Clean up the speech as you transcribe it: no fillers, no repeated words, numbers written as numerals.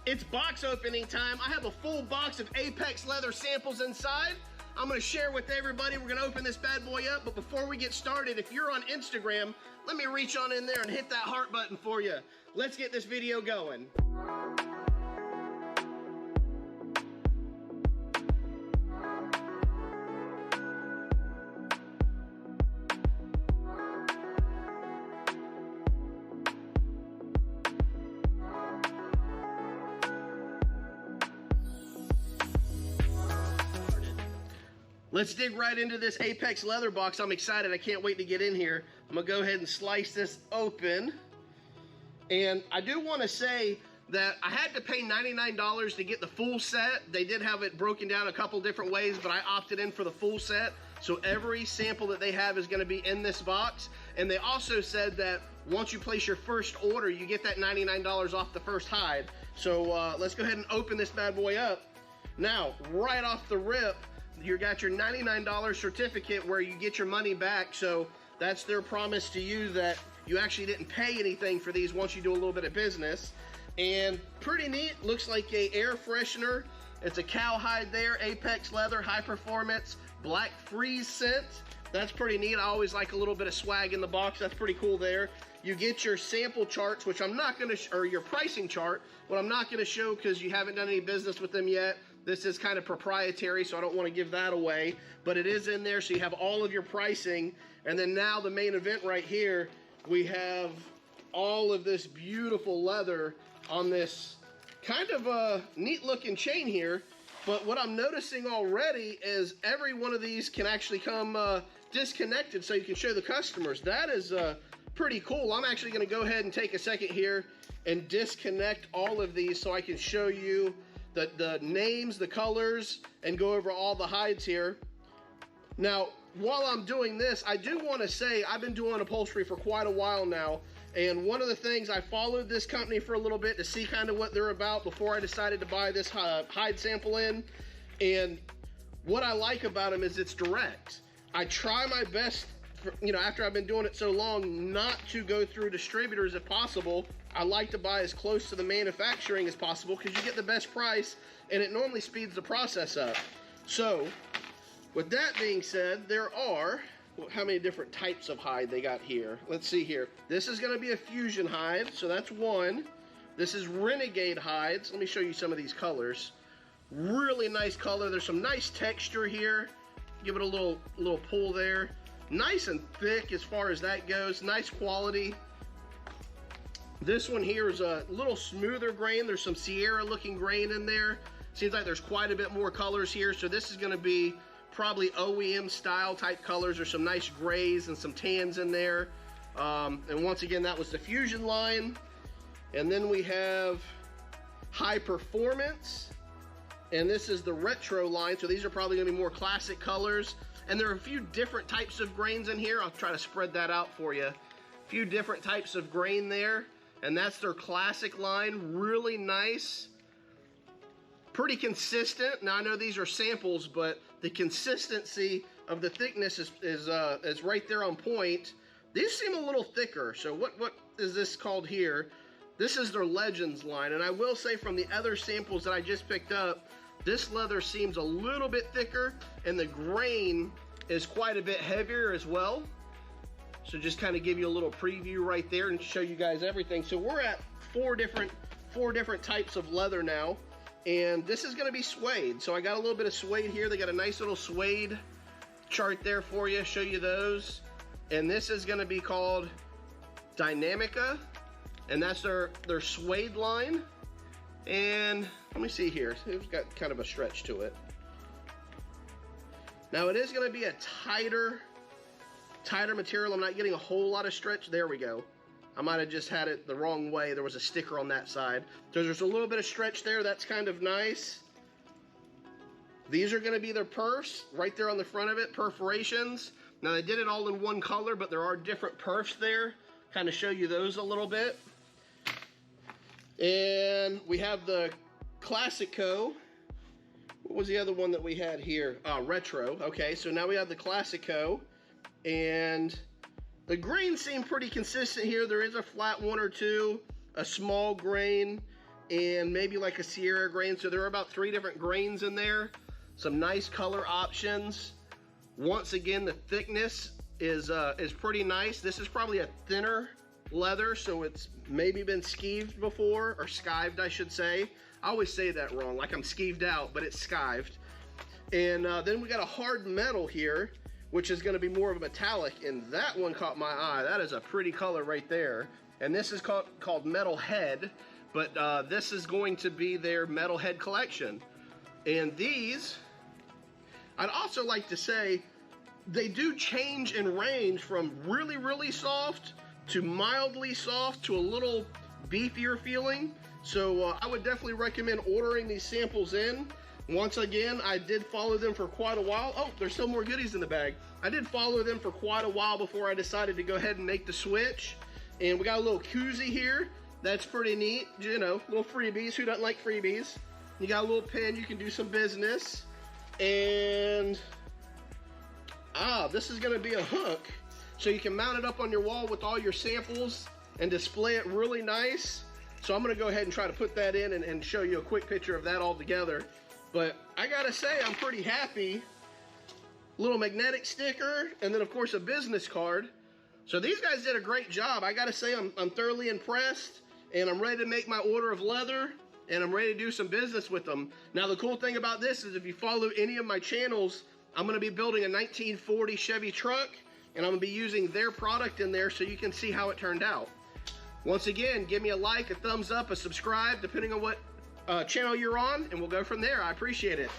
It's box opening time. I have a full box of Apex leather samples inside. I'm gonna share with everybody. We're gonna open this bad boy up, but before we get started, if you're on Instagram, let me reach on in there and hit that heart button for you. Let's get this video going. Let's dig right into this Apex leather box. I'm excited. I can't wait to get in here. I'm gonna go ahead and slice this open. And I do want to say that I had to pay $99 to get the full set. They did have it broken down a couple different ways, but I opted in for the full set. So every sample that they have is gonna be in this box. And they also said that once you place your first order, you get that $99 off the first hide. So let's go ahead and open this bad boy up. Now, right off the rip, you got your $99 certificate where you get your money back. So that's their promise to you that you actually didn't pay anything for these once you do a little bit of business. And pretty neat, looks like a air freshener. It's a cowhide there, Apex leather, high performance, black freeze scent. That's pretty neat. I always like a little bit of swag in the box. That's pretty cool there. You get your sample charts, which I'm not gonna, or your pricing chart, what I'm not gonna show because you haven't done any business with them yet. This is kind of proprietary, so I don't want to give that away, but it is in there, so you have all of your pricing. And then now the main event right here, we have all of this beautiful leather on this kind of a neat looking chain here. But what I'm noticing already is every one of these can actually come disconnected so you can show the customers. That is pretty cool. I'm actually going to go ahead and take a second here and disconnect all of these so I can show you the names, the colors, and go over all the hides here. Now, while I'm doing this, I do want to say I've been doing upholstery for quite a while now, and one of the things, I followed this company for a little bit to see kind of what they're about before I decided to buy this hide sample in. And what I like about them is it's direct. I try my best, you know, after I've been doing it so long, not to go through distributors if possible. I like to buy as close to the manufacturing as possible because you get the best price and it normally speeds the process up. So, with that being said, there are, well, how many different types of hide they got here? Let's see here. This is going to be a fusion hide, so that's one. This is renegade hides. Let me show you some of these colors. Really nice color. There's some nice texture here. Give it a little pull there. Nice and thick as far as that goes. Nice quality. This one here is a little smoother grain. There's some Sierra looking grain in there. Seems like there's quite a bit more colors here. So this is going to be probably OEM style type colors. There's some nice grays and some tans in there. And once again, that was the Fusion line. And then we have High Performance. And this is the Retro line. So these are probably going to be more classic colors. And there are a few different types of grains in here. I'll try to spread that out for you. A few different types of grain there. And that's their classic line. Really nice. Pretty consistent. Now I know these are samples, but the consistency of the thickness is right there on point. These seem a little thicker. So what is this called here? This is their Legends line. And I will say from the other samples that I just picked up, this leather seems a little bit thicker and the grain is quite a bit heavier as well. So just kind of give you a little preview right there and show you guys everything. So we're at four different types of leather now. And this is gonna be suede. So I got a little bit of suede here. They got a nice little suede chart there for you, show you those. And this is gonna be called Dynamica. And that's their suede line. And let me see here. It's got kind of a stretch to it. Now it is gonna be a tighter material. I'm not getting a whole lot of stretch. There we go. I might have just had it the wrong way. There was a sticker on that side. So there's a little bit of stretch there. That's kind of nice. These are going to be their perfs right there on the front of it, perforations. Now they did it all in one color, but there are different perfs there. Kind of show you those a little bit. And we have the Classico. What was the other one that we had here? Retro. Okay, so now we have the Classico. And the grains seem pretty consistent here. There is a flat one or two, a small grain, and maybe like a Sierra grain. So there are about 3 different grains in there. Some nice color options. Once again, the thickness is pretty nice. This is probably a thinner leather, so it's maybe been skeeved before, or skived, I should say. I always say that wrong, like I'm skeeved out, but it's skived. And then we got a hard metal here, which is going to be more of a metallic, and that one caught my eye. That is a pretty color right there. And this is called Metal Head, but this is going to be their Metal Head collection. And these, I'd also like to say, they do change in range from really, really soft to mildly soft to a little beefier feeling. So I would definitely recommend ordering these samples in. Once again, I did follow them for quite a while. Oh, there's still more goodies in the bag. I did follow them for quite a while before I decided to go ahead and make the switch. And we got a little koozie here. That's pretty neat. You know, little freebies. Who doesn't like freebies? You got a little pen. You can do some business. And this is going to be a hook. So you can mount it up on your wall with all your samples and display it really nice. So I'm going to go ahead and try to put that in and show you a quick picture of that all together. But I got to say, I'm pretty happy. Little magnetic sticker, and then of course a business card. So these guys did a great job. I got to say, I'm thoroughly impressed, and I'm ready to make my order of leather, and I'm ready to do some business with them. Now the cool thing about this is if you follow any of my channels, I'm going to be building a 1940 Chevy truck, and I'm going to be using their product in there so you can see how it turned out. Once again, give me a like, a thumbs up, a subscribe, depending on what channel you're on, and we'll go from there. I appreciate it.